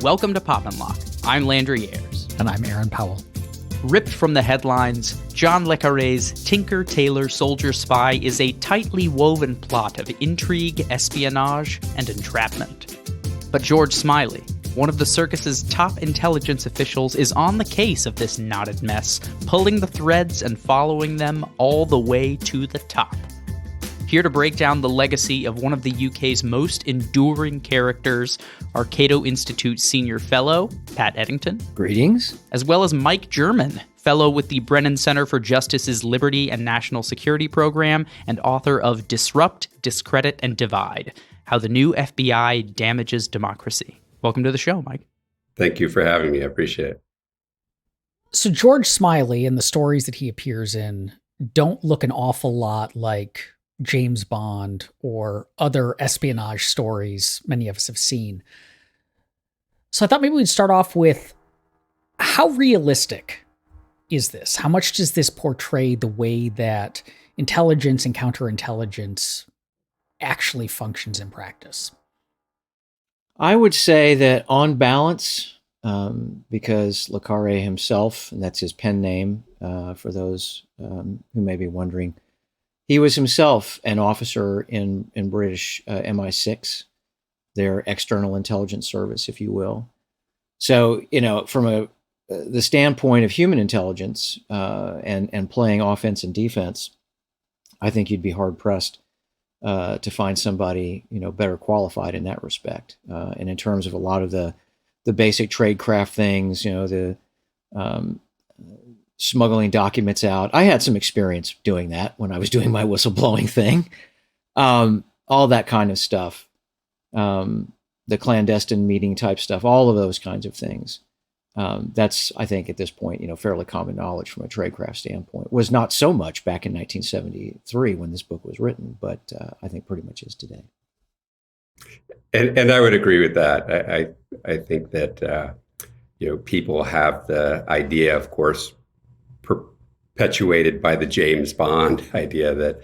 Welcome to Pop and Locke. I'm Landry Ayres. And I'm Aaron Powell. Ripped from the headlines, John le Carre's Tinker, Tailor, Soldier, Spy is a tightly woven plot of intrigue, espionage, and entrapment. But George Smiley, one of the Circus's top intelligence officials, is on the case of this knotted mess, pulling the threads and following them all the way to the top. Here to break down the legacy of one of the UK's most enduring characters, our Cato Institute Senior Fellow, Pat Eddington. Greetings. As well as Mike German, Fellow with the Brennan Center for Justice's Liberty and National Security Program and author of Disrupt, Discredit, and Divide, How the New FBI Damages Democracy. Welcome to the show, Mike. Thank you for having me. I appreciate it. So George Smiley and the stories that he appears in don't look an awful lot like James Bond or other espionage stories many of us have seen. So I thought maybe we'd start off with, how realistic is this? How much does this portray the way that intelligence and counterintelligence actually functions in practice? I would say that on balance, because LeCarre himself, and that's his pen name for those who may be wondering, he was himself an officer in British MI6, their external intelligence service, if you will. So, from the standpoint of human intelligence and playing offense and defense, I think you'd be hard pressed to find somebody better qualified in that respect. And in terms of a lot of the basic tradecraft things, the smuggling documents out. I had some experience doing that when I was doing my whistleblowing thing. All that kind of stuff. The clandestine meeting type stuff, all of those kinds of things. That's, I think, at this point, fairly common knowledge from a tradecraft standpoint. Was not so much back in 1973 when this book was written, but I think pretty much is today. And I would agree with that. I think that people have the idea, of course, perpetuated by the James Bond idea that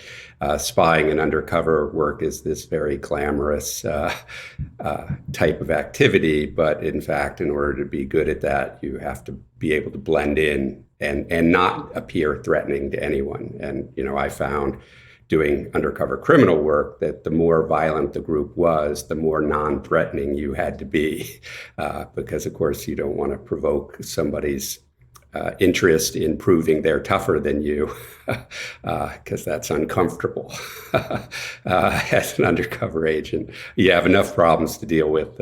spying and undercover work is this very glamorous type of activity. But in fact, in order to be good at that, you have to be able to blend in and not appear threatening to anyone. And, I found doing undercover criminal work that the more violent the group was, the more non-threatening you had to be. Because, of course, you don't want to provoke somebody's interest in proving they're tougher than you, because that's uncomfortable. As an undercover agent, you have enough problems to deal with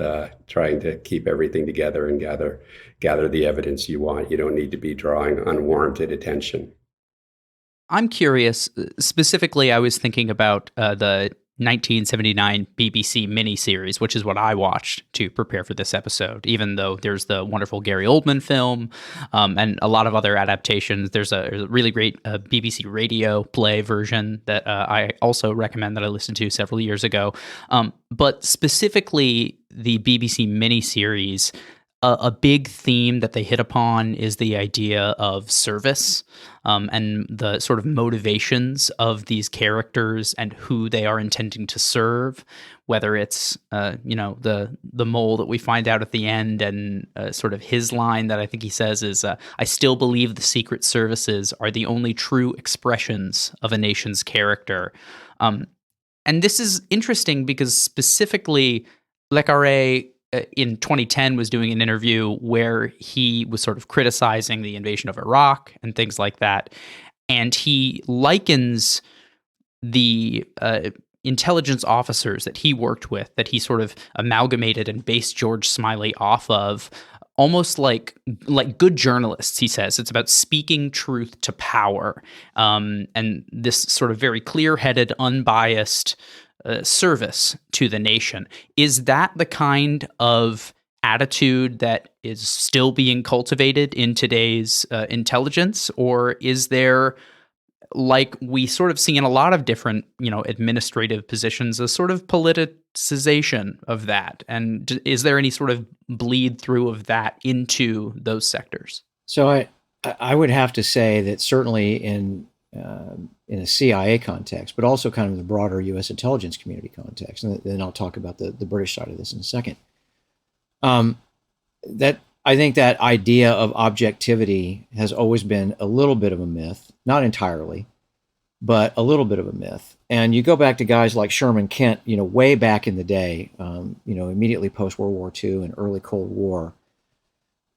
trying to keep everything together and gather the evidence you want. You don't need to be drawing unwarranted attention. I'm curious, specifically, I was thinking about the 1979 BBC miniseries, which is what I watched to prepare for this episode, even though there's the wonderful Gary Oldman film and a lot of other adaptations. There's a really great BBC radio play version that I also recommend that I listened to several years ago. But specifically, the BBC miniseries, a big theme that they hit upon is the idea of service and the sort of motivations of these characters and who they are intending to serve, whether it's, the mole that we find out at the end and sort of his line that I think he says is, I still believe the secret services are the only true expressions of a nation's character. And this is interesting because specifically Le Carre in 2010 was doing an interview where he was sort of criticizing the invasion of Iraq and things like that. And he likens the intelligence officers that he worked with, that he sort of amalgamated and based George Smiley off of, almost like good journalists, he says. It's about speaking truth to power. And this sort of very clear-headed, unbiased service to the nation. Is that the kind of attitude that is still being cultivated in today's intelligence? Or is there, like we sort of see in a lot of different, administrative positions, a sort of politicization of that? And is there any sort of bleed through of that into those sectors? So I would have to say that certainly in a CIA context, but also kind of the broader U.S. intelligence community context. And then I'll talk about the British side of this in a second. that I think that idea of objectivity has always been a little bit of a myth, not entirely, but a little bit of a myth. And you go back to guys like Sherman Kent, way back in the day, immediately post World War II and early Cold War.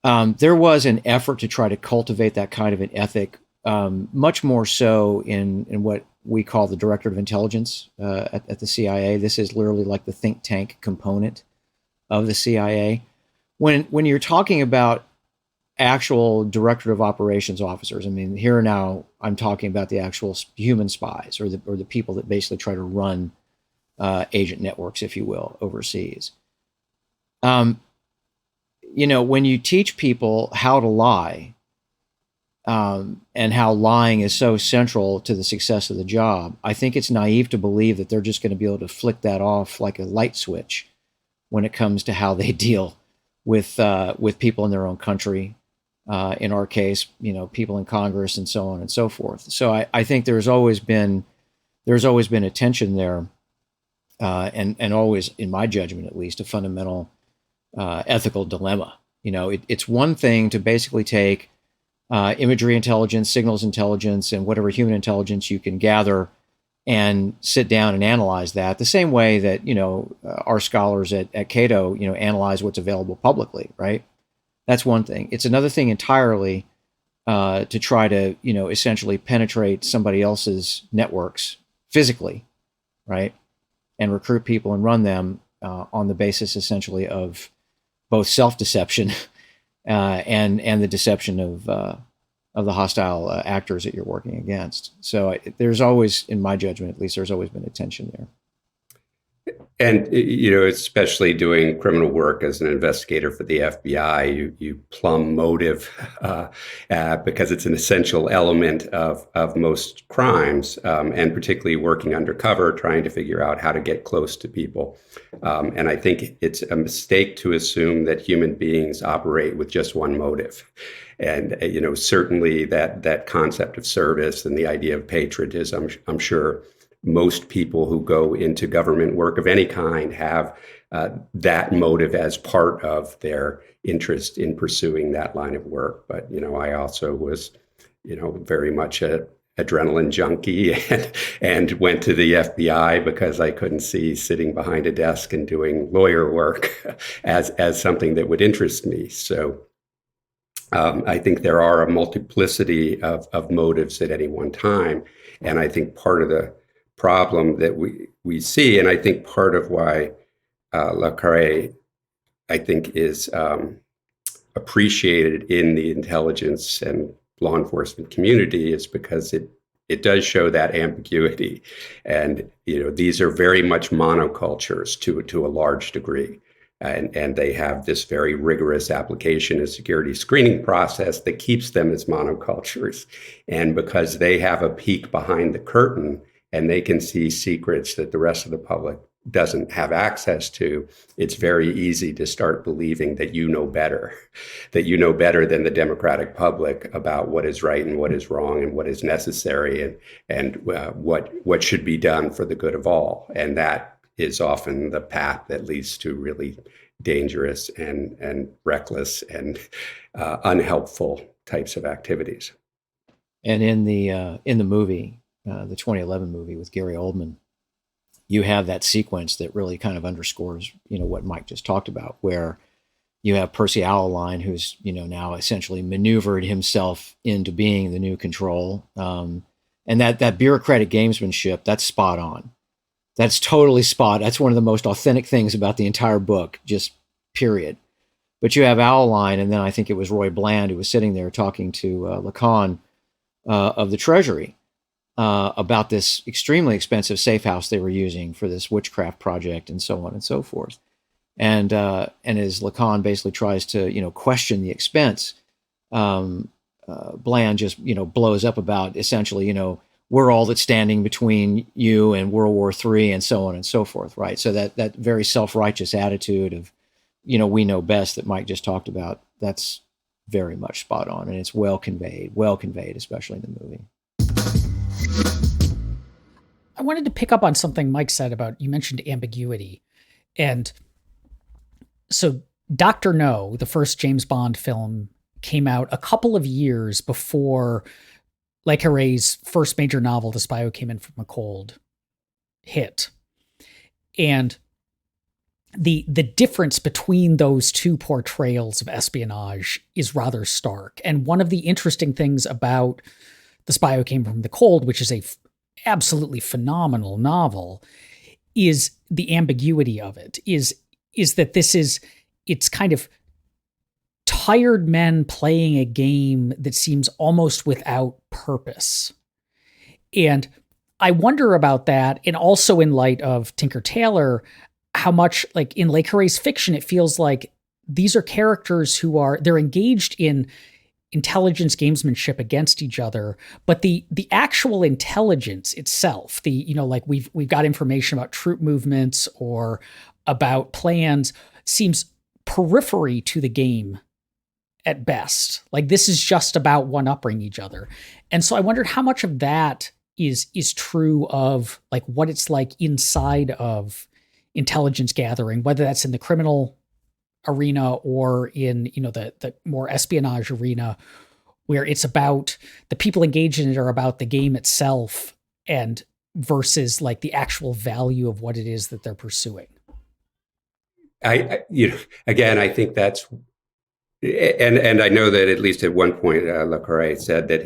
There was an effort to try to cultivate that kind of an ethic, much more so in what we call the Directorate of Intelligence at the CIA. This is literally like the think tank component of the CIA. When you're talking about actual Directorate of Operations officers, I mean, here now I'm talking about the actual human spies or the people that basically try to run agent networks, if you will, overseas. When you teach people how to lie, and how lying is so central to the success of the job, I think it's naive to believe that they're just going to be able to flick that off like a light switch when it comes to how they deal with people in their own country. In our case, people in Congress and so on and so forth. So I think there's always been a tension there, and always, in my judgment at least, a fundamental ethical dilemma. It's one thing to basically take imagery intelligence, signals intelligence, and whatever human intelligence you can gather and sit down and analyze that the same way that, our scholars at Cato, analyze what's available publicly, right? That's one thing. It's another thing entirely to try to, essentially penetrate somebody else's networks physically, right? And recruit people and run them on the basis essentially of both self-deception and the deception of the hostile actors that you're working against. So there's always, in my judgment at least, there's always been a tension there. And, especially doing criminal work as an investigator for the FBI, you plumb motive because it's an essential element of most crimes, and particularly working undercover, trying to figure out how to get close to people. And I think it's a mistake to assume that human beings operate with just one motive. And, certainly that concept of service and the idea of patriotism, I'm sure most people who go into government work of any kind have that motive as part of their interest in pursuing that line of work. But, I also was, very much a adrenaline junkie and went to the FBI because I couldn't see sitting behind a desk and doing lawyer work as something that would interest me. So I think there are a multiplicity of motives at any one time. And I think part of the problem that we see, and I think part of why LeCarre, I think, is appreciated in the intelligence and law enforcement community is because it does show that ambiguity. And, these are very much monocultures to a large degree. And they have this very rigorous application and security screening process that keeps them as monocultures. And because they have a peek behind the curtain, and they can see secrets that the rest of the public doesn't have access to, it's very easy to start believing that you know better than the democratic public about what is right and what is wrong and what is necessary and what should be done for the good of all. And that is often the path that leads to really dangerous and reckless and unhelpful types of activities. And in the movie, the 2011 movie with Gary Oldman, you have that sequence that really kind of underscores, what Mike just talked about, where you have Percy Allaline, who's, now essentially maneuvered himself into being the new control. And that bureaucratic gamesmanship, that's spot on. That's totally spot. That's one of the most authentic things about the entire book, just period. But you have Allaline, and then I think it was Roy Bland who was sitting there talking to Locke of the Treasury, about this extremely expensive safe house they were using for this witchcraft project and so on and so forth. And as Locke basically tries to, question the expense, Bland just, blows up about essentially, we're all that's standing between you and World War III and so on and so forth, right? So that very self-righteous attitude of, we know best that Mike just talked about, that's very much spot on. And it's well conveyed, especially in the movie. I wanted to pick up on something Mike said about, you mentioned ambiguity. And so Dr. No, the first James Bond film, came out a couple of years before LeCarre's first major novel, The Spy Who Came in from the Cold, hit. And the difference between those two portrayals of espionage is rather stark. And one of the interesting things about The Spy Who Came from the Cold, which is a absolutely phenomenal novel, is the ambiguity of it, is that it's kind of tired men playing a game that seems almost without purpose. And I wonder about that, and also in light of Tinker Tailor, how much, like in LeCarre's fiction, it feels like these are characters they're engaged in intelligence gamesmanship against each other, but the actual intelligence itself, like we've got information about troop movements or about plans, seems periphery to the game at best. Like this is just about one-upping each other. And so I wondered how much of that is true of like what it's like inside of intelligence gathering, whether that's in the criminal arena or in, the more espionage arena, where it's about the people engaged in it are about the game itself and versus like the actual value of what it is that they're pursuing. Again, I think that's, and I know that at least at one point, LeCarre said that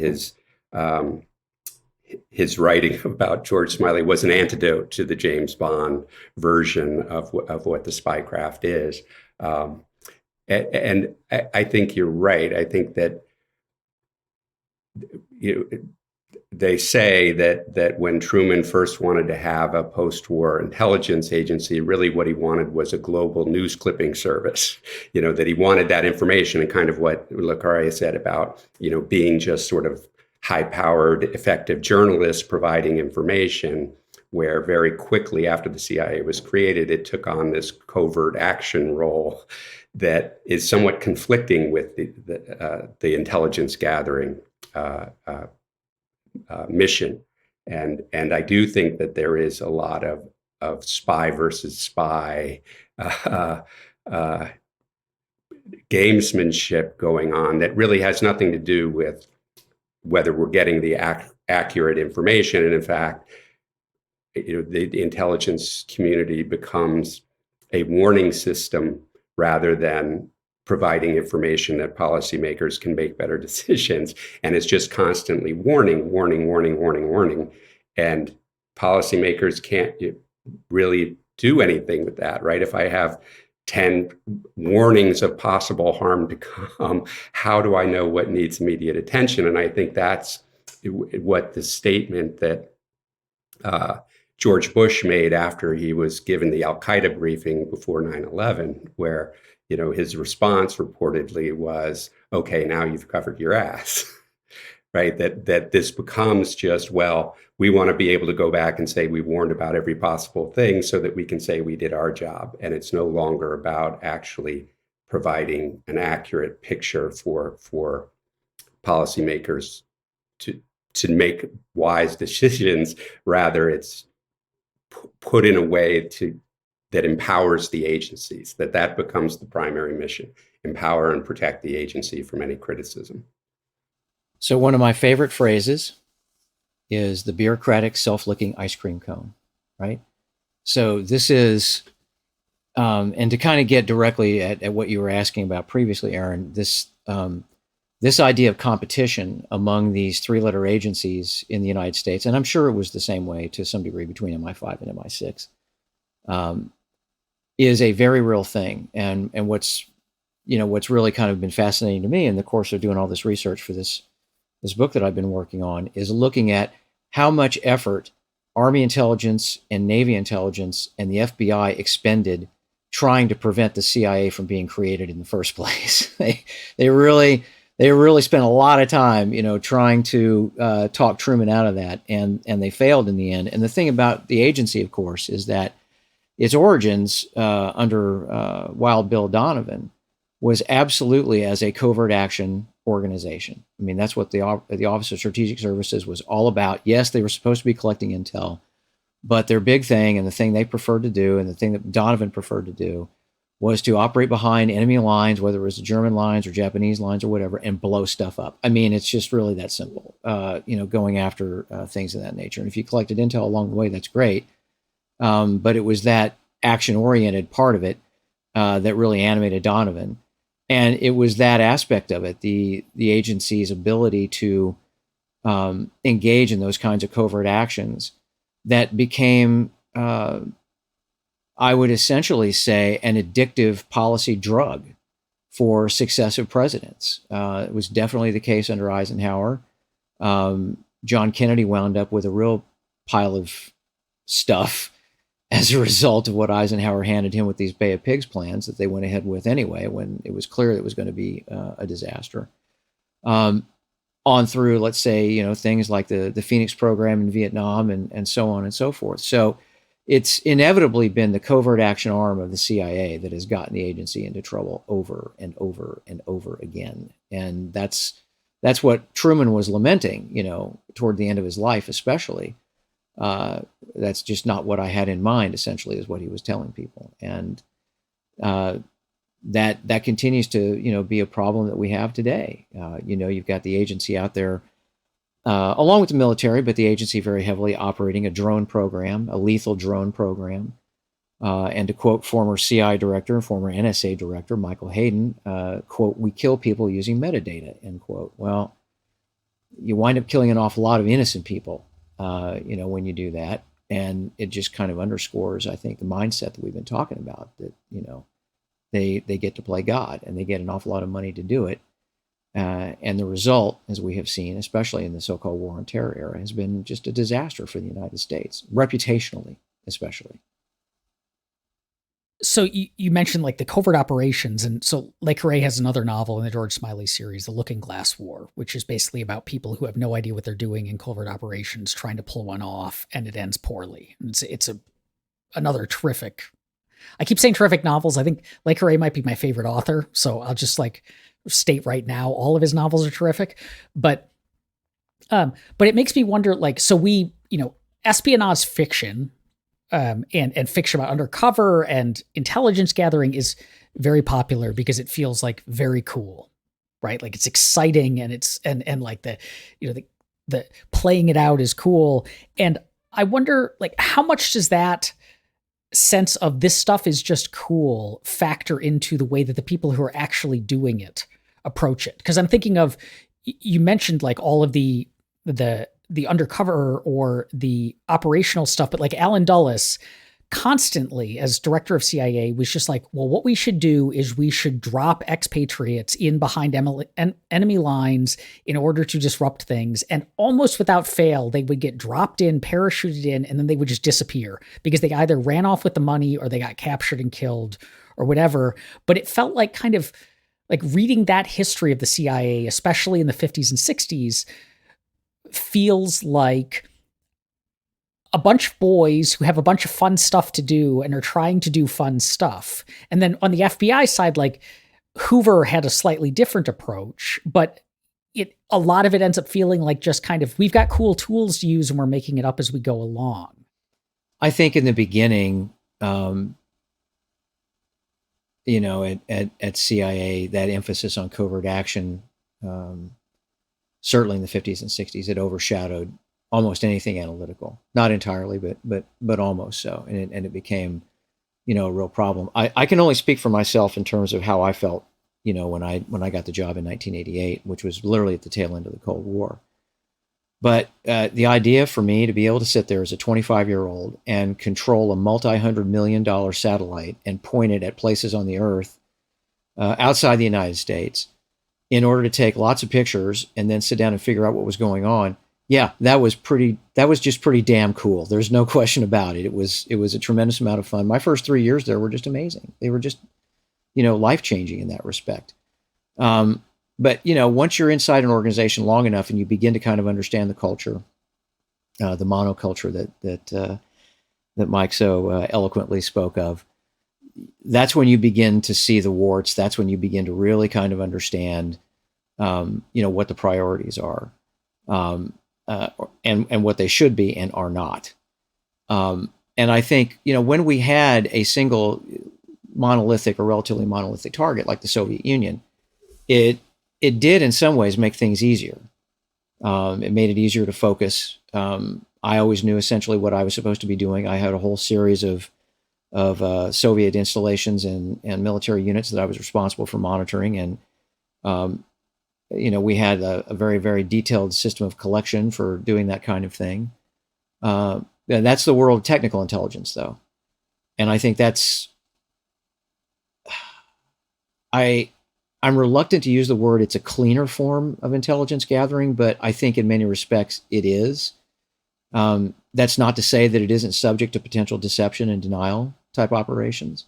his writing about George Smiley was an antidote to the James Bond version of what the spycraft is. And I think you're right. I think that they say that when Truman first wanted to have a post-war intelligence agency, really what he wanted was a global news clipping service, that he wanted that information, and kind of what LeCarre said about, being just sort of high-powered, effective journalists providing information, where very quickly after the CIA was created, it took on this covert action role that is somewhat conflicting with the intelligence gathering mission. And I do think that there is a lot of spy versus spy gamesmanship going on that really has nothing to do with whether we're getting the accurate information. And in fact, the intelligence community becomes a warning system rather than providing information that policymakers can make better decisions. And it's just constantly warning. And policymakers can't really do anything with that, right? If I have 10 warnings of possible harm to come, how do I know what needs immediate attention? And I think that's what the statement that George Bush made after he was given the Al-Qaeda briefing before 9/11, where his response reportedly was, okay, now you've covered your ass, right? That this becomes just, well, we want to be able to go back and say we warned about every possible thing so that we can say we did our job. And it's no longer about actually providing an accurate picture for policymakers to make wise decisions. Rather, it's put in a way that empowers the agencies, that becomes the primary mission: empower and protect the agency from any criticism. So one of my favorite phrases is the bureaucratic self-licking ice cream cone, right? So this is, and to kind of get directly at what you were asking about previously, Aaron, this idea of competition among these three-letter agencies in the United States, and I'm sure it was the same way to some degree between MI5 and MI6, is a very real thing. And what's really kind of been fascinating to me in the course of doing all this research for this book that I've been working on is looking at how much effort Army intelligence and Navy intelligence and the FBI expended trying to prevent the CIA from being created in the first place. They really spent a lot of time, trying to talk Truman out of that, and they failed in the end. And the thing about the agency, of course, is that its origins under Wild Bill Donovan was absolutely as a covert action organization. I mean, that's what the Office of Strategic Services was all about. Yes, they were supposed to be collecting intel, but their big thing and the thing they preferred to do and the thing that Donovan preferred to do was to operate behind enemy lines, whether it was the German lines or Japanese lines or whatever, and blow stuff up. I mean, it's just really that simple, going after things of that nature. And if you collected intel along the way, that's great. But it was that action-oriented part of it that really animated Donovan. And it was that aspect of it, the agency's ability to engage in those kinds of covert actions, that became, I would essentially say, an addictive policy drug for successive presidents. It was definitely the case under Eisenhower. John Kennedy wound up with a real pile of stuff as a result of what Eisenhower handed him with these Bay of Pigs plans that they went ahead with anyway, when it was clear it was going to be a disaster. On through, let's say, things like the Phoenix program in Vietnam and so on and so forth. So it's inevitably been the covert action arm of the CIA that has gotten the agency into trouble over and over and over again. And that's what Truman was lamenting, toward the end of his life, especially. That's just not what I had in mind, essentially, is what he was telling people. And that continues to, be a problem that we have today. You've got the agency out there, along with the military, but the agency very heavily operating a drone program, a lethal drone program. And to quote former CI director and former NSA director Michael Hayden, quote, "We kill people using metadata," end quote. Well, you wind up killing an awful lot of innocent people, when you do that. And it just kind of underscores, I think, the mindset that we've been talking about, that, they get to play God, and they get an awful lot of money to do it. And the result, as we have seen, especially in the so-called War on Terror era, has been just a disaster for the United States, reputationally, especially. So you mentioned like the covert operations, and so LeCarre has another novel in the George Smiley series, The Looking Glass War, which is basically about people who have no idea what they're doing in covert operations, trying to pull one off, and it ends poorly. It's another terrific. I keep saying terrific novels. I think LeCarre might be my favorite author, so I'll just state right now, all of his novels are terrific. But it makes me wonder, so we, espionage fiction. And fiction about undercover and intelligence gathering is very popular because it feels like very cool, right? Like it's exciting, and it's and like the playing it out is cool. And I wonder, how much does that sense of this stuff is just cool factor into the way that the people who are actually doing it approach it? Because I'm thinking of, you mentioned all of the undercover or the operational stuff, but Alan Dulles constantly, as director of CIA, was just well, what we should do is we should drop expatriates in behind enemy lines in order to disrupt things. And almost without fail, they would get dropped in, parachuted in, and then they would just disappear because they either ran off with the money or they got captured and killed or whatever. But it felt kind of reading that history of the CIA, especially in the 50s and 60s, feels like a bunch of boys who have a bunch of fun stuff to do and are trying to do fun stuff. And then on the FBI side, Hoover had a slightly different approach, but a lot of it ends up feeling like just kind of, we've got cool tools to use and we're making it up as we go along. I think in the beginning, at CIA, that emphasis on covert action, certainly in the 50s and 60s, it overshadowed almost anything analytical. Not entirely, but almost so. And it became, a real problem. I can only speak for myself in terms of how I felt, when I got the job in 1988, which was literally at the tail end of the Cold War. But the idea for me to be able to sit there as a 25-year-old and control a multi-$100 million satellite and point it at places on the Earth outside the United States, in order to take lots of pictures and then sit down and figure out what was going on. Yeah, that was just pretty damn cool. There's no question about it. It was a tremendous amount of fun. My first 3 years there were just amazing. They were just, life-changing in that respect. But, once you're inside an organization long enough and you begin to kind of understand the culture, the monoculture that Mike so eloquently spoke of, that's when you begin to see the warts. That's when you begin to really kind of understand, what the priorities are, and what they should be and are not. And I think, when we had a single monolithic or relatively monolithic target like the Soviet Union, it did in some ways make things easier. It made it easier to focus. I always knew essentially what I was supposed to be doing. I had a whole series of Soviet installations and military units that I was responsible for monitoring, and we had a very, very detailed system of collection for doing that kind of thing. And that's the world of technical intelligence, though, and I think I'm reluctant to use the word. It's a cleaner form of intelligence gathering, but I think in many respects it is. That's not to say that it isn't subject to potential deception and denial type operations.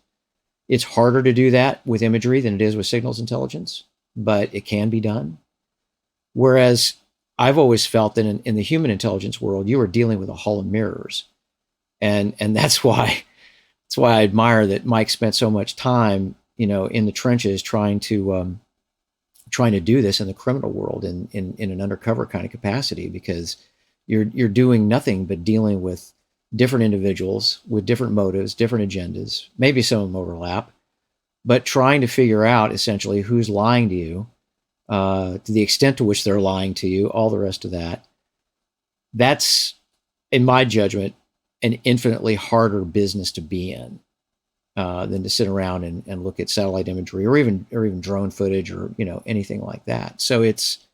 It's harder to do that with imagery than it is with signals intelligence, but it can be done. Whereas I've always felt that in the human intelligence world, you are dealing with a hall of mirrors. And that's why I admire that Mike spent so much time, in the trenches trying to do this in the criminal world in an undercover kind of capacity, because you're doing nothing but dealing with different individuals with different motives, different agendas, maybe some of them overlap, but trying to figure out essentially who's lying to you, to the extent to which they're lying to you, all the rest of that. That's, in my judgment, an infinitely harder business to be in than to sit around and look at satellite imagery or even drone footage or anything like that. So it's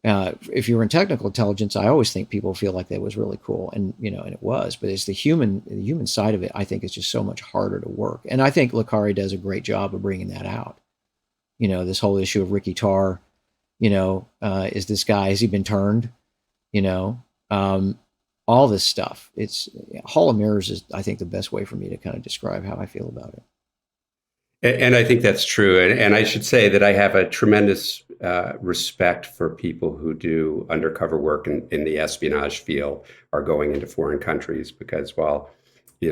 if you're in technical intelligence, I always think people feel like that was really cool, and and it was. But it's the human side of it. I think is just so much harder to work, and I think LeCarre does a great job of bringing that out. This whole issue of Ricky Tarr. Is this guy, has he been turned? All this stuff. It's Hall of Mirrors is, I think, the best way for me to kind of describe how I feel about it. And I think that's true. And I should say that I have a tremendous respect for people who do undercover work in the espionage field, are going into foreign countries, because while,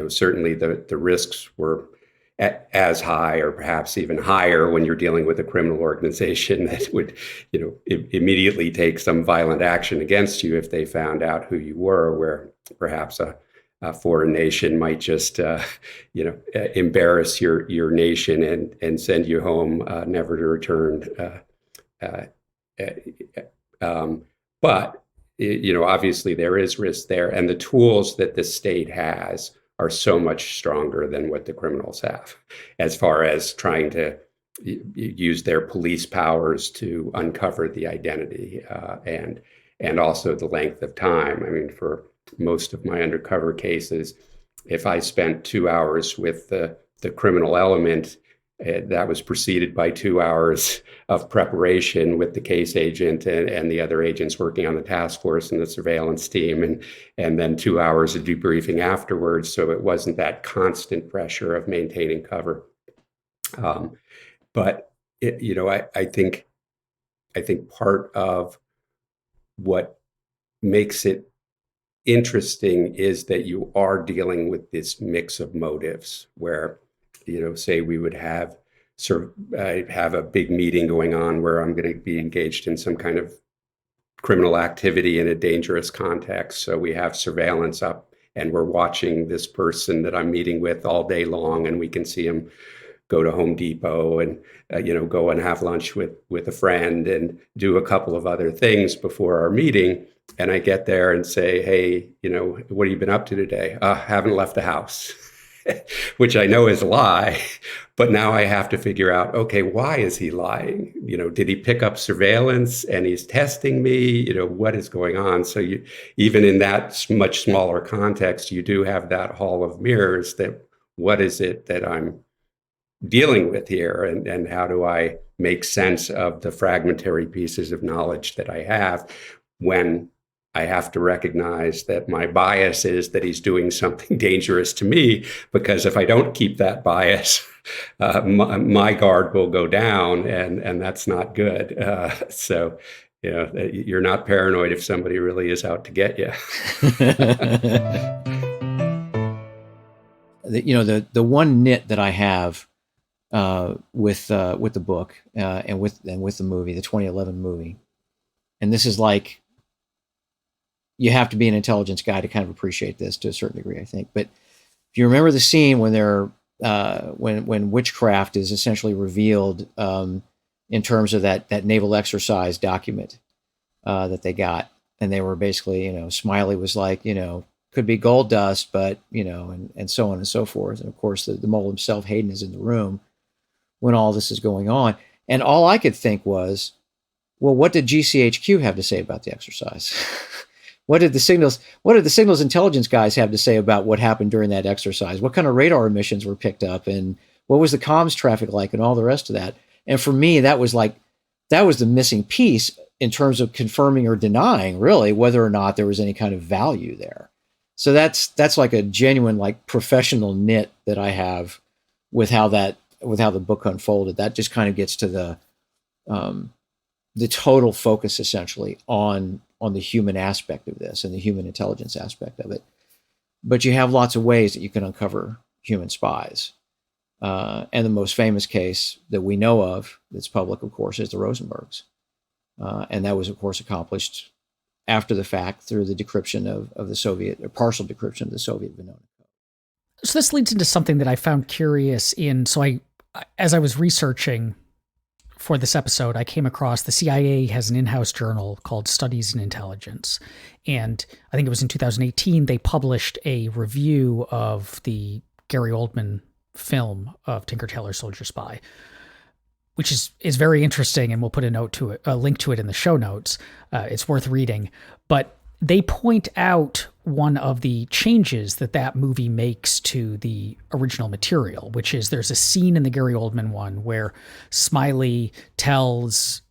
certainly the risks were as high or perhaps even higher when you're dealing with a criminal organization that would, immediately take some violent action against you if they found out who you were, where perhaps a foreign nation might just, embarrass your nation and send you home, never to return. But obviously there is risk there, and the tools that the state has are so much stronger than what the criminals have, as far as trying to use their police powers to uncover the identity, and also the length of time. I mean, for most of my undercover cases, if I spent 2 hours with the criminal element, that was preceded by 2 hours of preparation with the case agent and the other agents working on the task force and the surveillance team, and then 2 hours of debriefing afterwards. So it wasn't that constant pressure of maintaining cover. But I think part of what makes it interesting is that you are dealing with this mix of motives, where say we would have have a big meeting going on where I'm going to be engaged in some kind of criminal activity in a dangerous context. So we have surveillance up and we're watching this person that I'm meeting with all day long, and we can see him go to Home Depot and go and have lunch with a friend and do a couple of other things before our meeting. And I get there and say, hey, what have you been up to today? Haven't left the house. Which I know is a lie, but now I have to figure out, okay, why is he lying? Did he pick up surveillance and he's testing me? What is going on? So even in that much smaller context, you do have that hall of mirrors, that what is it that I'm dealing with here, and how do I make sense of the fragmentary pieces of knowledge that I have, when I have to recognize that my bias is that he's doing something dangerous to me, because if I don't keep that bias, my guard will go down, and that's not good. So, you're not paranoid if somebody really is out to get you. The one nit that I have with the book and with the movie, the 2011 movie, and this is like, you have to be an intelligence guy to kind of appreciate this to a certain degree, I think. But if you remember the scene when they're when witchcraft is essentially revealed in terms of that naval exercise document that they got, and they were basically, Smiley was like, could be gold dust, but and so on and so forth. And of course, the mole himself, Hayden, is in the room when all this is going on, and all I could think was, well, what did GCHQ have to say about the exercise? What did the signals intelligence guys have to say about what happened during that exercise? What kind of radar emissions were picked up, and what was the comms traffic like, and all the rest of that? And for me, that was the missing piece in terms of confirming or denying, really, whether or not there was any kind of value there. So that's like a genuine, like, professional nit that I have with how the book unfolded. That just kind of gets to the total focus, essentially, on the human aspect of this and the human intelligence aspect of it. But you have lots of ways that you can uncover human spies. And the most famous case that we know of that's public, of course, is the Rosenbergs. And that was, of course, accomplished after the fact through the decryption of the Soviet, or partial decryption of the Soviet Venona code. So this leads into something that I found curious as I was researching for this episode, I came across the CIA has an in-house journal called Studies in Intelligence. And I think it was in 2018, they published a review of the Gary Oldman film of Tinker, Tailor, Soldier, Spy, which is very interesting, and we'll put a link to it in the show notes. It's worth reading. But they point out one of the changes that movie makes to the original material, which is there's a scene in the Gary Oldman one where Smiley tells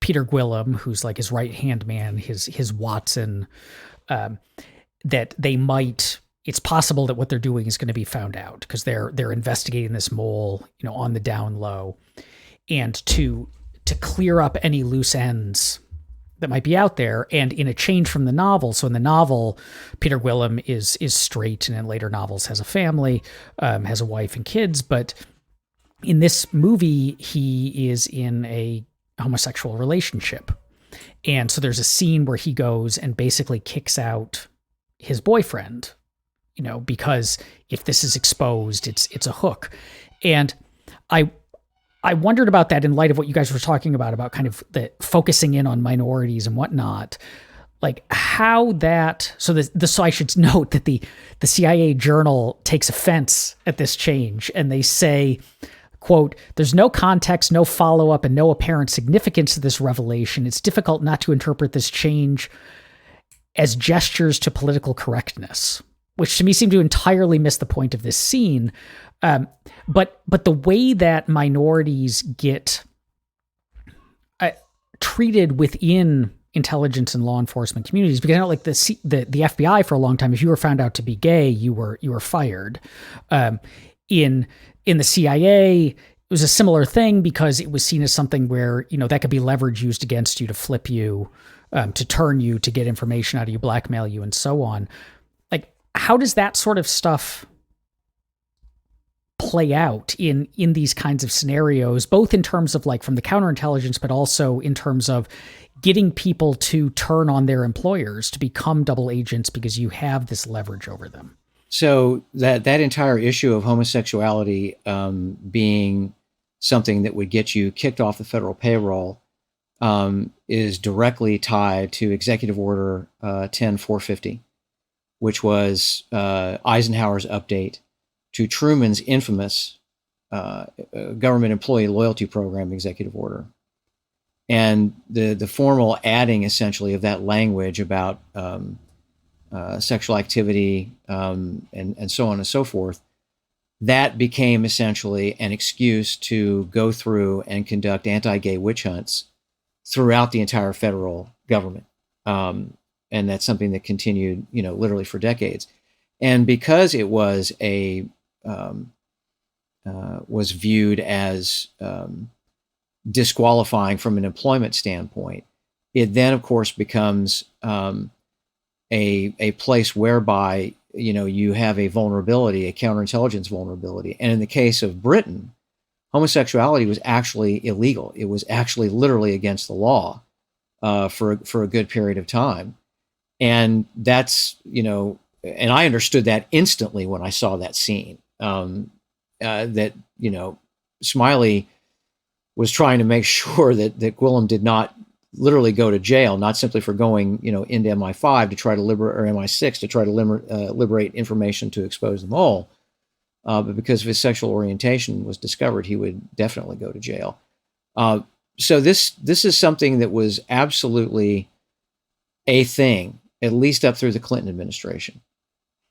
Peter Gwillim, who's like his right-hand man, his Watson, that it's possible that what they're doing is going to be found out because they're investigating this mole, on the down low, and to clear up any loose ends that might be out there. And in a change from the novel, so in the novel, Peter Gwillim is straight, and in later novels has a family, has a wife and kids. But in this movie, he is in a homosexual relationship. And so there's a scene where he goes and basically kicks out his boyfriend, because if this is exposed, it's a hook. And I wondered about that in light of what you guys were talking about kind of the focusing in on minorities and whatnot, like how that. So I should note that the CIA journal takes offense at this change, and they say, quote, "There's no context, no follow-up, and no apparent significance to this revelation. It's difficult not to interpret this change as gestures to political correctness," which to me seemed to entirely miss the point of this scene. But the way that minorities get treated within intelligence and law enforcement communities, because I know, like the FBI for a long time, if you were found out to be gay, you were fired. In the CIA, it was a similar thing because it was seen as something where that could be leverage used against you to flip you, to turn you, to get information out of you, blackmail you, and so on. Like, how does that sort of stuff play out in these kinds of scenarios, both in terms of like from the counterintelligence, but also in terms of getting people to turn on their employers to become double agents because you have this leverage over them? So that entire issue of homosexuality being something that would get you kicked off the federal payroll is directly tied to Executive Order 10450, which was Eisenhower's update to Truman's infamous government employee loyalty program executive order. And the formal adding, essentially, of that language about sexual activity and so on and so forth, that became essentially an excuse to go through and conduct anti-gay witch hunts throughout the entire federal government. And that's something that continued, literally for decades. And because it was was viewed as disqualifying from an employment standpoint, it then, of course, becomes a place whereby you have a vulnerability, a counterintelligence vulnerability. And in the case of Britain, homosexuality was actually illegal. It was actually literally against the law for a good period of time. And that's, and I understood that instantly when I saw that scene. that Smiley was trying to make sure that Gwillem did not literally go to jail, not simply for going into MI5 to try to liberate, or MI6 to try to liberate information to expose the mole, but because of his sexual orientation was discovered, he would definitely go to jail. So this is something that was absolutely a thing, at least up through the Clinton administration,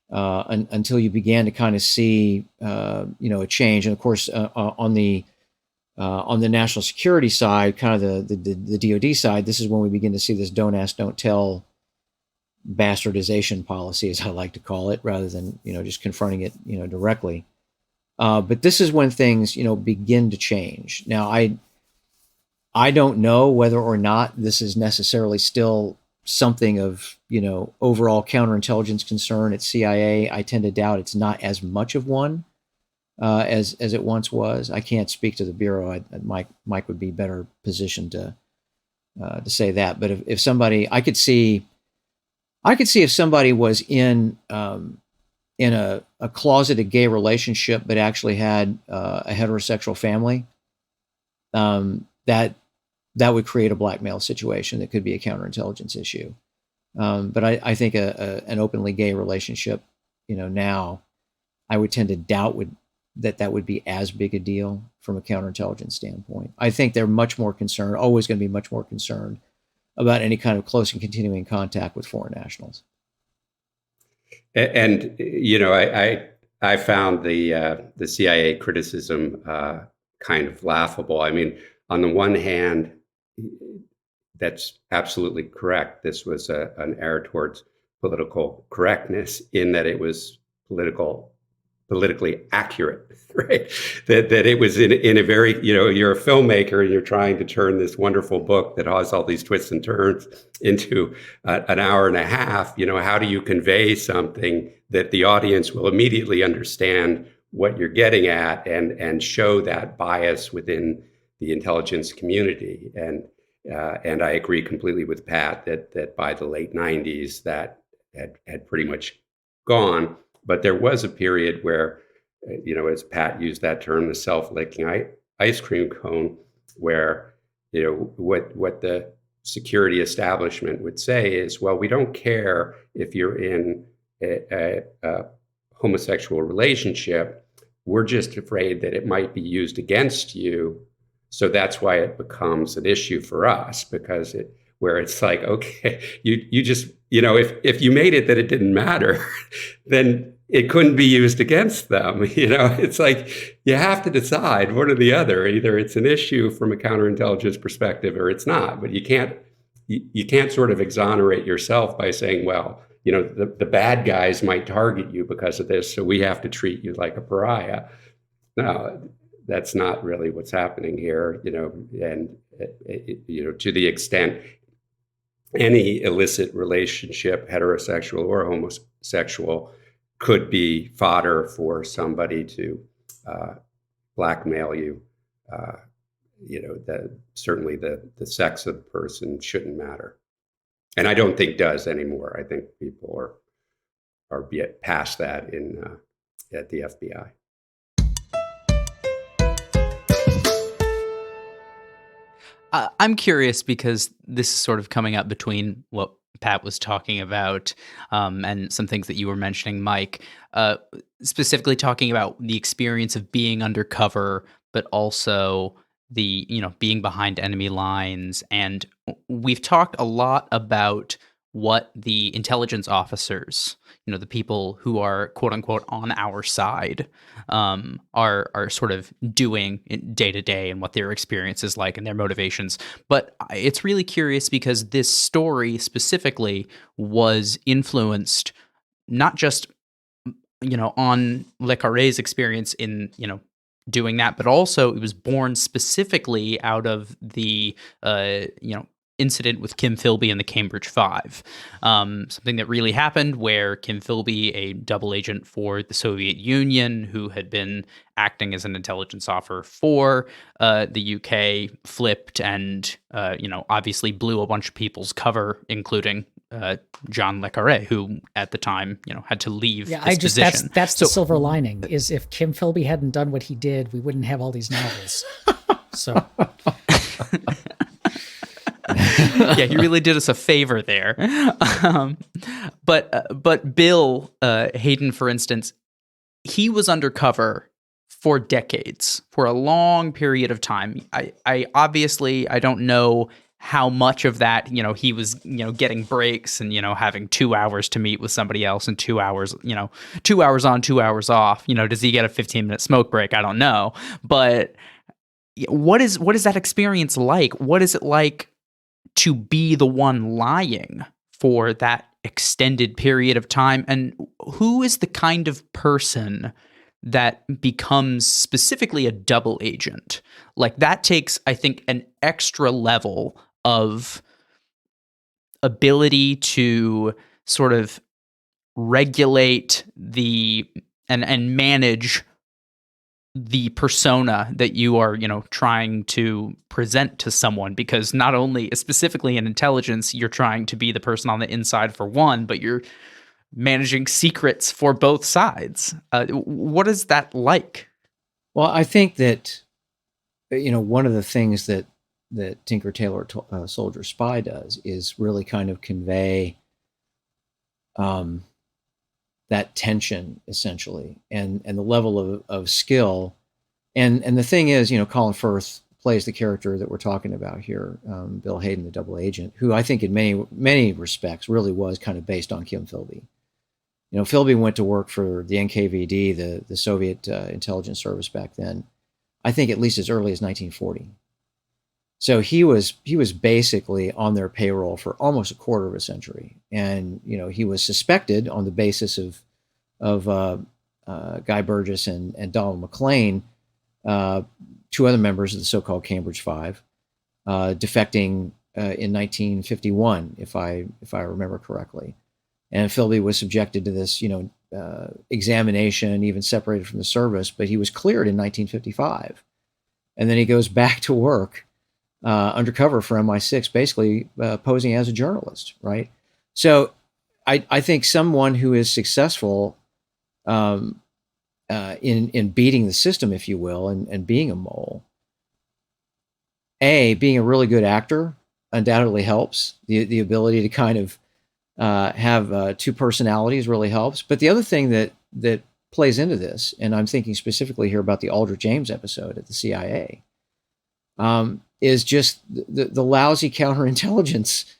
until you began to kind of see a change. And of course, on the national security side, kind of the DoD side, this is when we begin to see this "don't ask, don't tell" bastardization policy, as I like to call it, rather than just confronting it directly. But this is when things begin to change. Now, I don't know whether or not this is necessarily still something of overall counterintelligence concern at CIA. I tend to doubt it's not as much of one as it once was. I can't speak to the bureau. Mike would be better positioned to say that. But if somebody, I could see if somebody was in a closeted gay relationship, but actually had a heterosexual family, that would create a blackmail situation that could be a counterintelligence issue. But I think an openly gay relationship, now, I would tend to doubt that would be as big a deal from a counterintelligence standpoint. I think they're much more concerned, always going to be much more concerned about any kind of close and continuing contact with foreign nationals. And I found the CIA criticism kind of laughable. I mean, on the one hand, that's absolutely correct. This was an error towards political correctness in that it was politically accurate, right? That it was in a very, you're a filmmaker and you're trying to turn this wonderful book that has all these twists and turns into an hour and a half. How do you convey something that the audience will immediately understand what you're getting at and show that bias within the intelligence community? And I agree completely with Pat that by the late 90s that had pretty much gone. But there was a period where, as Pat used that term, the self-licking ice cream cone, where, what the security establishment would say is, well, we don't care if you're in a homosexual relationship. We're just afraid that it might be used against you. So that's why it becomes an issue for us, because where it's like, okay, you just, if you made it that it didn't matter, then it couldn't be used against them. It's like, you have to decide one or the other. Either it's an issue from a counterintelligence perspective or it's not, but you can't sort of exonerate yourself by saying, well, the bad guys might target you because of this, so we have to treat you like a pariah. No, that's not really what's happening here, and to the extent any illicit relationship, heterosexual or homosexual, could be fodder for somebody to blackmail you. Certainly the sex of the person shouldn't matter, and I don't think does anymore. I think people are past that at the FBI. I'm curious because this is sort of coming up between what Pat was talking about and some things that you were mentioning, Mike, specifically talking about the experience of being undercover, but also the, being behind enemy lines. And we've talked a lot about what the intelligence officers, the people who are quote unquote on our side, are sort of doing day to day and what their experience is like and their motivations. But it's really curious because this story specifically was influenced not just, on LeCarre's experience in, doing that, but also it was born specifically out of the, incident with Kim Philby and the Cambridge Five. Something that really happened where Kim Philby, a double agent for the Soviet Union who had been acting as an intelligence officer for the UK, flipped and, obviously blew a bunch of people's cover, including John LeCarre, who at the time, had to leave Yeah, this position. that's the silver lining, is if Kim Philby hadn't done what he did, we wouldn't have all these novels. So yeah, he really did us a favor there. But Bill Hayden, for instance, he was undercover for decades, for a long period of time. I obviously, I don't know how much of that, he was, getting breaks and, having 2 hours to meet with somebody else and 2 hours, 2 hours on, 2 hours off. Does he get a 15-minute smoke break? I don't know. But what is that experience like? What is it like to be the one lying for that extended period of time? And who is the kind of person that becomes specifically a double agent? Like, that takes, I think, an extra level of ability to sort of regulate and manage the persona that you are, trying to present to someone, because not only, specifically in intelligence, you're trying to be the person on the inside for one, but you're managing secrets for both sides. What is that like? Well, I think that, one of the things that Tinker, Tailor, Soldier, Spy does is really kind of convey that tension, essentially, and the level of skill. And the thing is, Colin Firth plays the character that we're talking about here, Bill Hayden, the double agent, who I think in many respects really was kind of based on Kim Philby. Philby went to work for the NKVD, the Soviet intelligence service back then, I think at least as early as 1940. So he was basically on their payroll for almost a quarter of a century, and he was suspected on the basis of Guy Burgess and Donald McLean, two other members of the so-called Cambridge Five, defecting in 1951, if I remember correctly. And Philby was subjected to this, examination, even separated from the service, but he was cleared in 1955, and then he goes back to work undercover for MI6, basically posing as a journalist, right? So I think someone who is successful in beating the system, if you will, and being a mole, being a really good actor undoubtedly helps. The ability to kind of have two personalities really helps. But the other thing that plays into this, and I'm thinking specifically here about the Aldrich Ames episode at the CIA, is just the lousy counterintelligence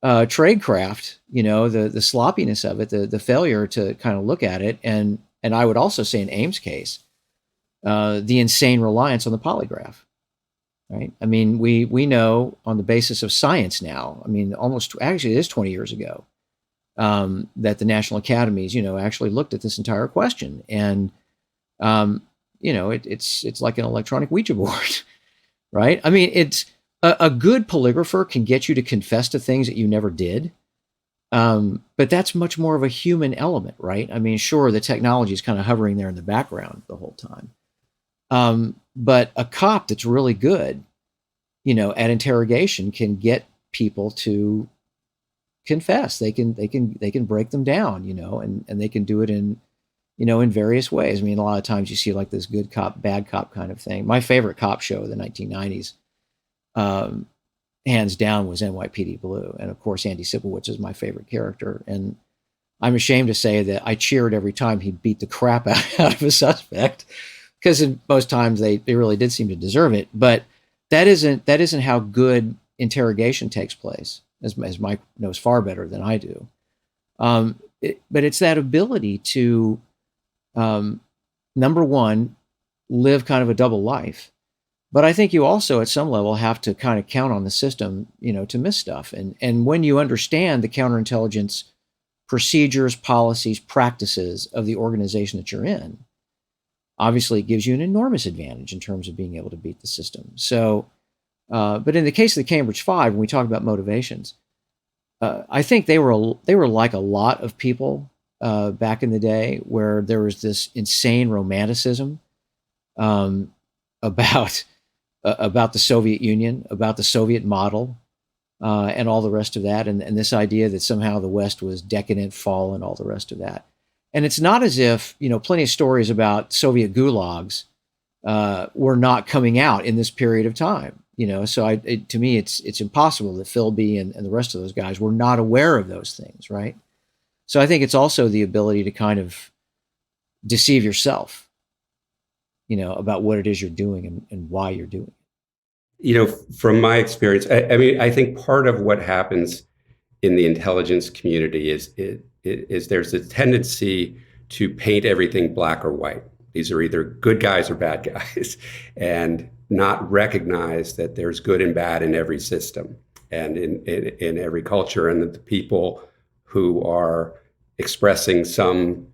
tradecraft, the sloppiness of it, the failure to kind of look at it. And I would also say in Ames' case, the insane reliance on the polygraph, right? I mean, we know on the basis of science now, I mean, actually it is 20 years ago, that the National Academies, actually looked at this entire question. And, it's like an electronic Ouija board. Right? I mean, it's a good polygrapher can get you to confess to things that you never did. But that's much more of a human element, right? I mean, sure, the technology is kind of hovering there in the background the whole time. But a cop that's really good, at interrogation can get people to confess. They can break them down, and they can do it in various ways. I mean, a lot of times you see like this good cop, bad cop kind of thing. My favorite cop show of the 1990s, hands down, was NYPD Blue. And of course, Andy Sipowicz is my favorite character. And I'm ashamed to say that I cheered every time he beat the crap out of a suspect, because most times they really did seem to deserve it. But that isn't how good interrogation takes place, as Mike knows far better than I do. But it's that ability to, number one, live kind of a double life. But I think you also, at some level, have to kind of count on the system, to miss stuff. And when you understand the counterintelligence procedures, policies, practices of the organization that you're in, obviously it gives you an enormous advantage in terms of being able to beat the system. So, but in the case of the Cambridge Five, when we talk about motivations, I think they were like a lot of people back in the day, where there was this insane romanticism about the Soviet Union, about the Soviet model, and all the rest of that, and this idea that somehow the West was decadent, fallen, all the rest of that. And it's not as if, plenty of stories about Soviet gulags were not coming out in this period of time. So to me, it's impossible that Philby and the rest of those guys were not aware of those things, right? So I think it's also the ability to kind of deceive yourself, about what it is you're doing and why you're doing it. From my experience, I mean, I think part of what happens in the intelligence community is there's a tendency to paint everything black or white. These are either good guys or bad guys, and not recognize that there's good and bad in every system and in every culture, and that the people who are expressing some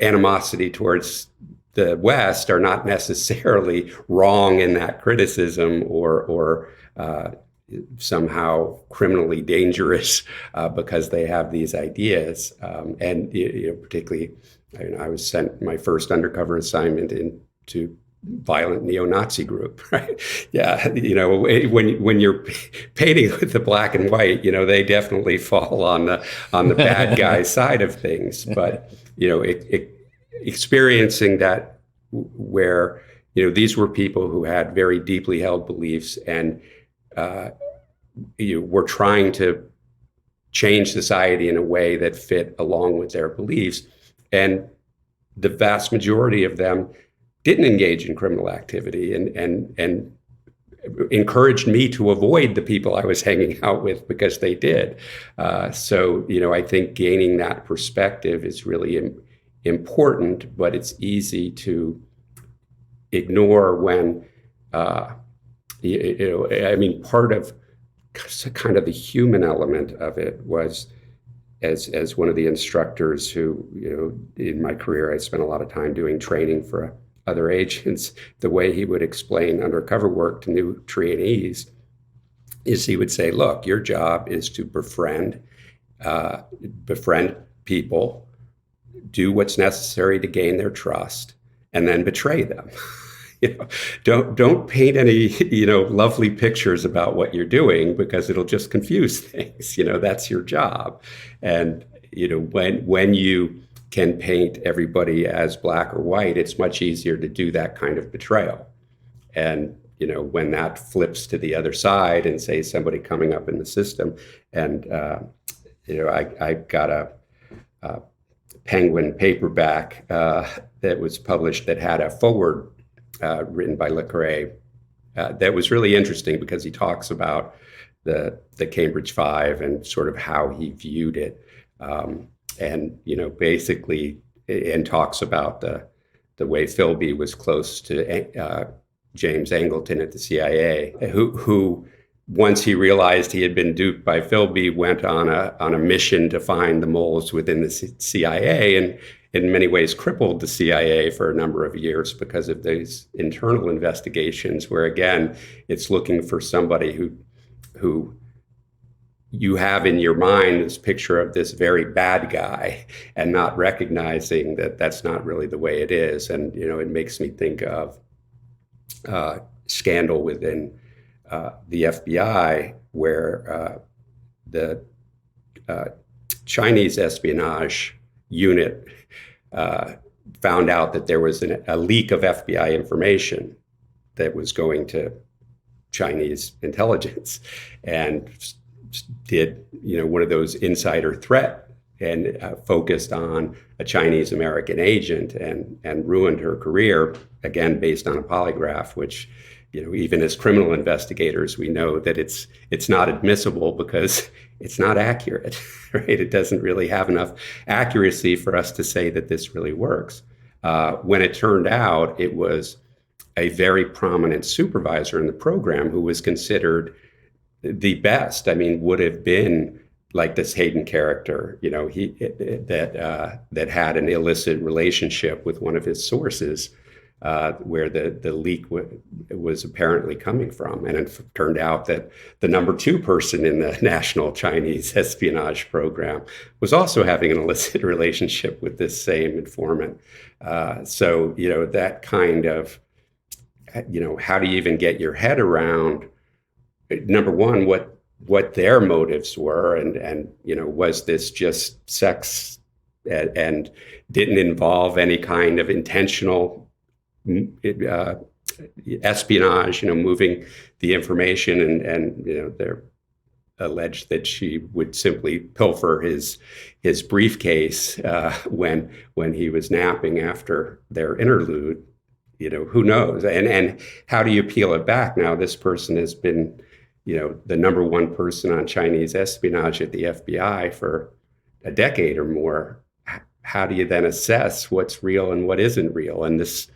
animosity towards the West are not necessarily wrong in that criticism or somehow criminally dangerous because they have these ideas. And particularly, I was sent my first undercover assignment into violent neo-Nazi group, right? Yeah, when you're painting with the black and white, they definitely fall on the bad guy side of things. But experiencing that where these were people who had very deeply held beliefs and were trying to change society in a way that fit along with their beliefs, and the vast majority of them didn't engage in criminal activity and encouraged me to avoid the people I was hanging out with because they did. So I think gaining that perspective is really important, but it's easy to ignore when, part of kind of the human element of it was, as one of the instructors who, in my career, I spent a lot of time doing training for other agents, the way he would explain undercover work to new trainees is he would say, look, your job is to befriend people, do what's necessary to gain their trust, and then betray them. Don't paint any, lovely pictures about what you're doing, because it'll just confuse things. That's your job. And, when you can paint everybody as black or white, it's much easier to do that kind of betrayal. And, when that flips to the other side and say somebody coming up in the system, and, I got a Penguin paperback that was published that had a foreword written by LeCarre that was really interesting, because he talks about the Cambridge Five and sort of how he viewed it. And basically, and talks about the way Philby was close to James Angleton at the CIA, who once he realized he had been duped by Philby, went on a mission to find the moles within the CIA, and in many ways crippled the CIA for a number of years because of these internal investigations, where again, it's looking for somebody who you have in your mind this picture of this very bad guy, and not recognizing that that's not really the way it is. And, it makes me think of scandal within the FBI, where the Chinese espionage unit found out that there was a leak of FBI information that was going to Chinese intelligence, and did one of those insider threat, and focused on a Chinese American agent, and ruined her career, again based on a polygraph, which even as criminal investigators, we know that it's not admissible because it's not accurate, right? It doesn't really have enough accuracy for us to say that this really works. When it turned out, it was a very prominent supervisor in the program who was considered the best. I mean, would have been like this Hayden character, that had an illicit relationship with one of his sources, where the leak was apparently coming from. And it turned out that the number 2 person in the national Chinese espionage program was also having an illicit relationship with this same informant. So, that kind of, how do you even get your head around, number one, what what their motives were, and was this just sex and didn't involve any kind of intentional espionage, moving the information, and they're alleged that she would simply pilfer his briefcase when he was napping after their interlude. Who knows? And how do you peel it back? Now, this person has been, the number one person on Chinese espionage at the FBI for a decade or more. How do you then assess what's real and what isn't real? And this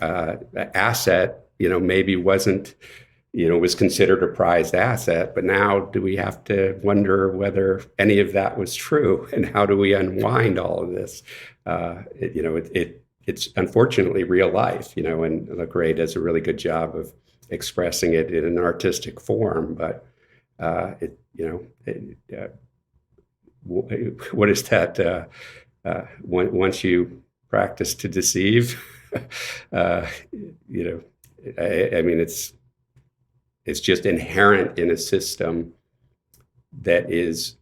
asset, maybe wasn't, was considered a prized asset, but now do we have to wonder whether any of that was true, and how do we unwind all of this? It's unfortunately real life, and LeCarre does a really good job of expressing it in an artistic form. But what is that? Once you practice to deceive, I mean, it's just inherent in a system that is,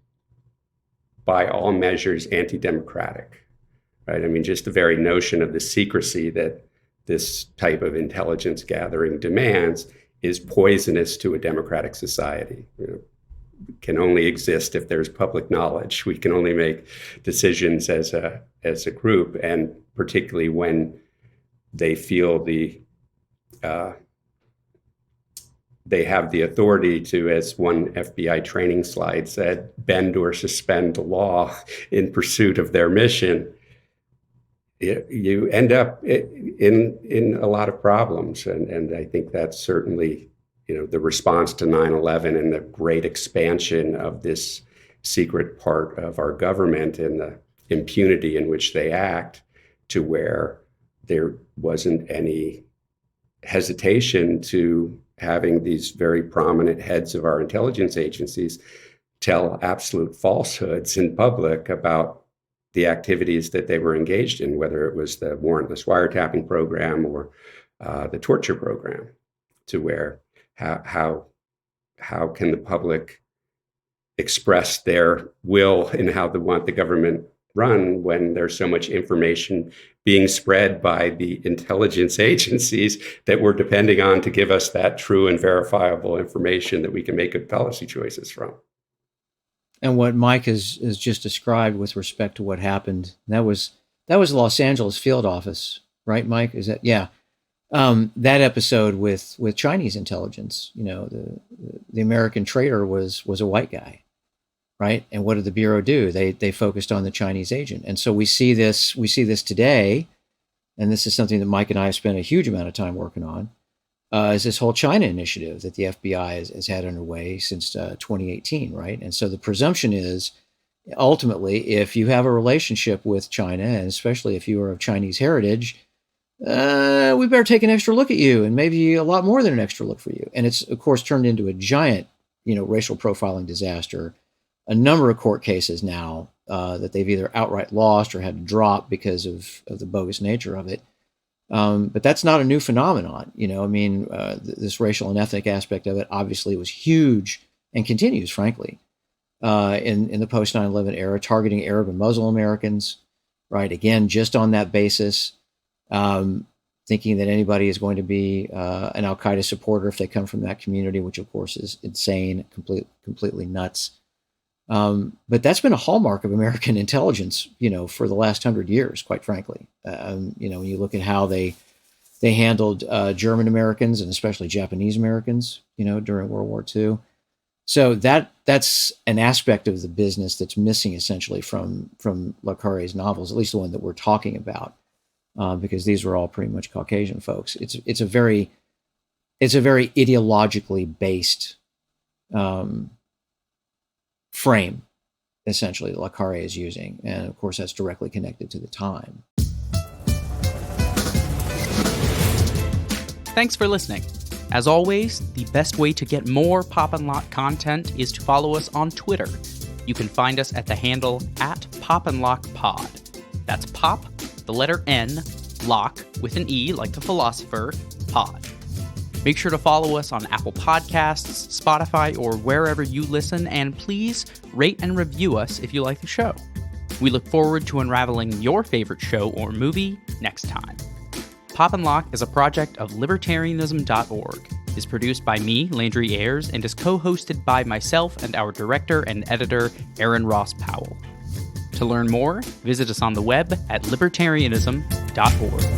by all measures, anti-democratic, right? I mean, just the very notion of the secrecy that this type of intelligence gathering demands is poisonous to a democratic society. Can only exist if there's public knowledge. We can only make decisions as a group, and particularly when they feel they have the authority to, as one FBI training slide said, bend or suspend the law in pursuit of their mission. You end up in a lot of problems, and I think that's certainly the response to 9/11 and the great expansion of this secret part of our government and the impunity in which they act, to where there wasn't any hesitation to having these very prominent heads of our intelligence agencies tell absolute falsehoods in public about the activities that they were engaged in, whether it was the warrantless wiretapping program or the torture program, to where how can the public express their will in how they want the government run when there's so much information being spread by the intelligence agencies that we're depending on to give us that true and verifiable information that we can make good policy choices from. And what Mike has just described with respect to what happened, that was Los Angeles field office, right, Mike? Is that, yeah. That episode with Chinese intelligence, the American traitor was a white guy, right? And what did the Bureau do? They focused on the Chinese agent. And so we see this today, and this is something that Mike and I have spent a huge amount of time working on, is this whole China initiative that the FBI has had underway since 2018, right? And so the presumption is, ultimately, if you have a relationship with China, and especially if you are of Chinese heritage, we better take an extra look at you, and maybe a lot more than an extra look for you. And it's, of course, turned into a giant, racial profiling disaster. A number of court cases now that they've either outright lost or had to drop because of the bogus nature of it. But that's not a new phenomenon. This racial and ethnic aspect of it obviously was huge and continues, frankly, in the post 9/11 era, targeting Arab and Muslim Americans, right? Again, just on that basis, thinking that anybody is going to be an Al-Qaeda supporter if they come from that community, which of course is insane, completely nuts. But that's been a hallmark of American intelligence, for the last 100 years, quite frankly. When you look at how they handled German Americans and especially Japanese Americans, during World War II. So that's an aspect of the business that's missing essentially from LeCarre's novels, at least the one that we're talking about, because these were all pretty much Caucasian folks. It's a very ideologically based frame, essentially, that LeCarre is using. And of course, that's directly connected to the time. Thanks for listening. As always, the best way to get more Pop and Locke content is to follow us on Twitter. You can find us at the handle @PopandLockePod. That's Pop, the letter N, Locke with an E like the philosopher, Pod. Make sure to follow us on Apple Podcasts, Spotify, or wherever you listen, and please rate and review us if you like the show. We look forward to unraveling your favorite show or movie next time. Pop and Locke is a project of libertarianism.org, is produced by me, Landry Ayres, and is co-hosted by myself and our director and editor, Aaron Ross Powell. To learn more, visit us on the web at libertarianism.org.